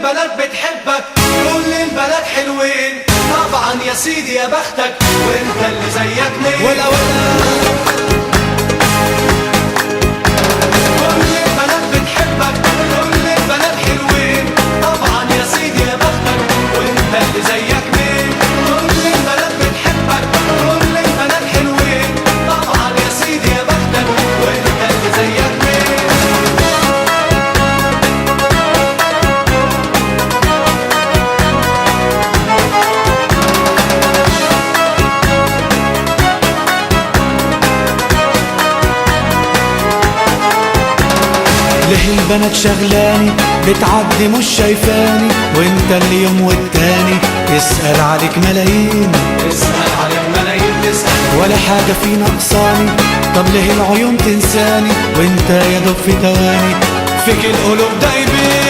البنات بتحبك، كل البنات حلوين، طبعا يا سيدي يا بختك، وانت اللي زيك مين؟ ولا كل البنات بتحبك، كل البنات حلوين، طبعا يا سيدي يا بختك، وانت اللي زيك مين؟ كل البنات بتحبك، كل البنات حلوين، طبعا يا سيدي يا بختك، وانت اللي زيك مين؟ ليه البنات شغلاني بتعدي مش شايفاني، وانت اللي يوم والتاني تسأل عليك ملايين، تسأل عليك ملايين، تسأل ولا حاجة في نقصاني. طب ليه العيون تنساني وانت يا دوب في ثواني فيك القلوب دايبين؟